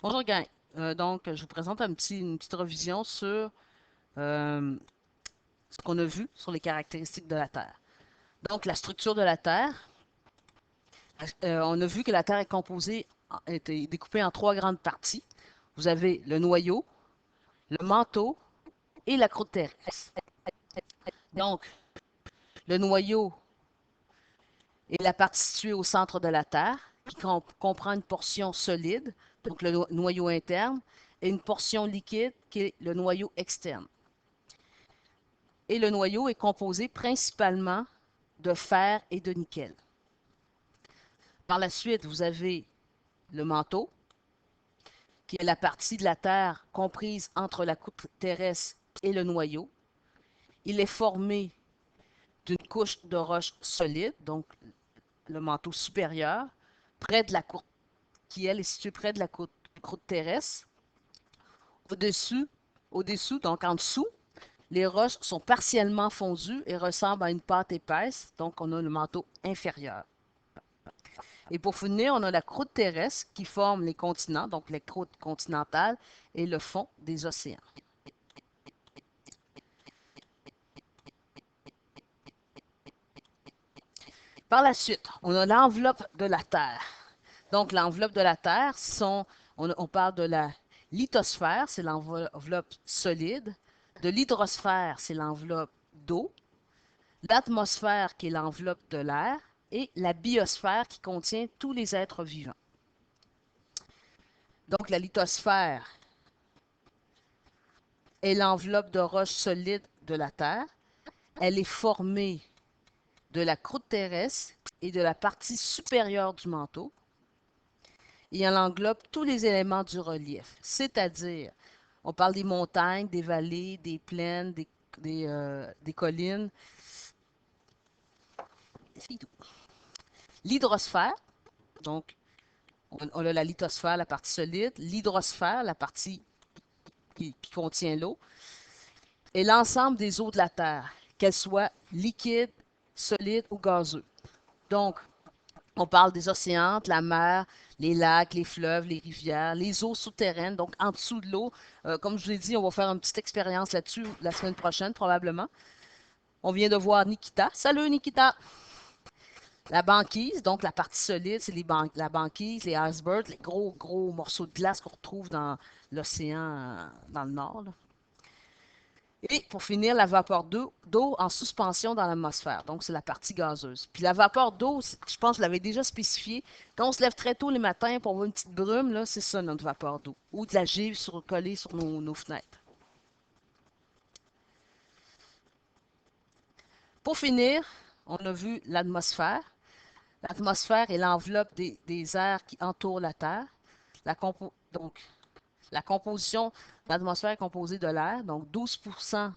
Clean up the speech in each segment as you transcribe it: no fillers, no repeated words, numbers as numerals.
Bonjour gang. Donc, je vous présente une petite revision sur euh, ce qu'on a vu sur les caractéristiques de la Terre. Donc, la structure de la Terre, on a vu que la Terre est composée, est découpée en trois grandes parties. Vous avez le noyau, le manteau et la croûte terrestre. Donc, le noyau est la partie située au centre de la Terre, qui comprend une portion solide, donc le noyau interne, et une portion liquide, qui est le noyau externe. Et le noyau est composé principalement de fer et de nickel. Par la suite, vous avez le manteau, qui est la partie de la Terre comprise entre la croûte terrestre et le noyau. Il est formé d'une couche de roche solide, donc le manteau supérieur, près de la croûte, qui elle est située près de la croûte terrestre. Au-dessus, au-dessous, donc en dessous, les roches sont partiellement fondues et ressemblent à une pâte épaisse, donc on a le manteau inférieur. Et pour finir, on a la croûte terrestre qui forme les continents, donc les croûtes continentales et le fond des océans. Par la suite, on a l'enveloppe de la Terre. Donc, l'enveloppe de la Terre, on parle de la lithosphère, c'est l'enveloppe solide, de l'hydrosphère, c'est l'enveloppe d'eau, l'atmosphère qui est l'enveloppe de l'air, et la biosphère qui contient tous les êtres vivants. Donc, la lithosphère est l'enveloppe de roches solides de la Terre. Elle est formée de la croûte terrestre et de la partie supérieure du manteau. Et elle englobe tous les éléments du relief, c'est-à-dire, on parle des montagnes, des vallées, des plaines, des collines. C'est tout. L'hydrosphère, donc, on a la lithosphère, la partie solide, l'hydrosphère, la partie qui contient l'eau, et l'ensemble des eaux de la Terre, qu'elles soient liquides, solides ou gazeuses. Donc, on parle des océans, de la mer, les lacs, les fleuves, les rivières, les eaux souterraines, donc en dessous de l'eau. Comme je vous l'ai dit, on va faire une petite expérience là-dessus la semaine prochaine, probablement. On vient de voir Nikita. Salut, Nikita! La banquise, donc la partie solide, c'est la banquise, les icebergs, les gros, gros morceaux de glace qu'on retrouve dans l'océan dans le nord, là. Et pour finir, la vapeur d'eau en suspension dans l'atmosphère. Donc, c'est la partie gazeuse. Puis la vapeur d'eau, je pense que je l'avais déjà spécifié. Quand on se lève très tôt les matins pour voir une petite brume, là, c'est ça notre vapeur d'eau. Ou de la givre collée sur nos fenêtres. Pour finir, on a vu l'atmosphère. L'atmosphère est l'enveloppe des airs qui entourent la Terre. Donc, la composition de l'atmosphère est composée de l'air, donc 12%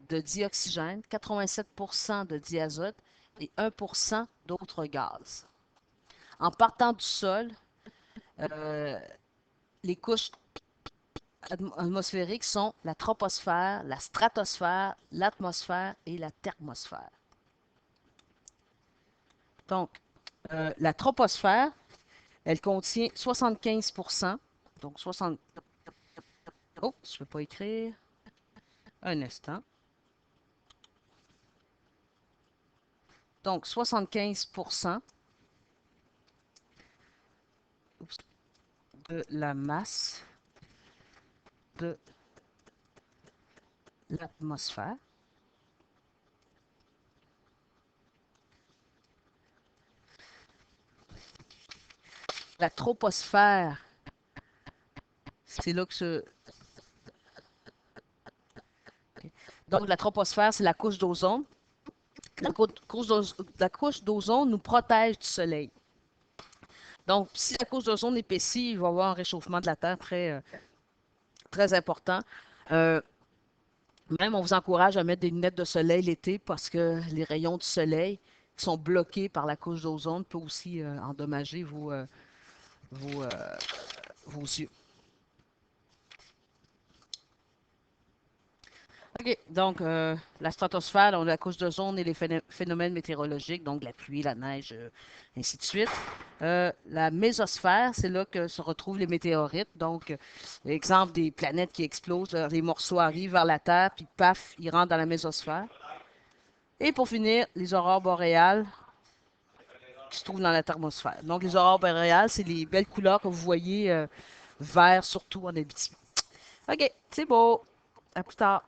de dioxygène, 87% de diazote et 1% d'autres gaz. En partant du sol, euh, les couches atmosphériques sont la troposphère, la stratosphère, l'atmosphère et la thermosphère. Donc, la troposphère, elle contient 75%, donc 60... Oh, je ne peux pas écrire. Un instant. Donc, 75% de la masse de l'atmosphère. La troposphère, c'est là que ce... Donc, la troposphère, c'est la couche d'ozone. La couche d'ozone nous protège du soleil. Donc, si la couche d'ozone épaissit, il va y avoir un réchauffement de la Terre très important. Euh, Même, on vous encourage à mettre des lunettes de soleil l'été parce que les rayons du soleil qui sont bloqués par la couche d'ozone peuvent aussi endommager vos, euh, vos yeux. OK, donc la stratosphère, donc la couche d'ozone et les phénomènes météorologiques, donc la pluie, la neige, ainsi de suite. La mésosphère, c'est là que se retrouvent les météorites. Donc, exemple des planètes qui explosent, les morceaux arrivent vers la Terre, puis paf, ils rentrent dans la mésosphère. Et pour finir, les aurores boréales qui se trouvent dans la thermosphère. Donc, les aurores boréales, c'est les belles couleurs que vous voyez, vert surtout en Abitibi. OK, c'est beau. À plus tard.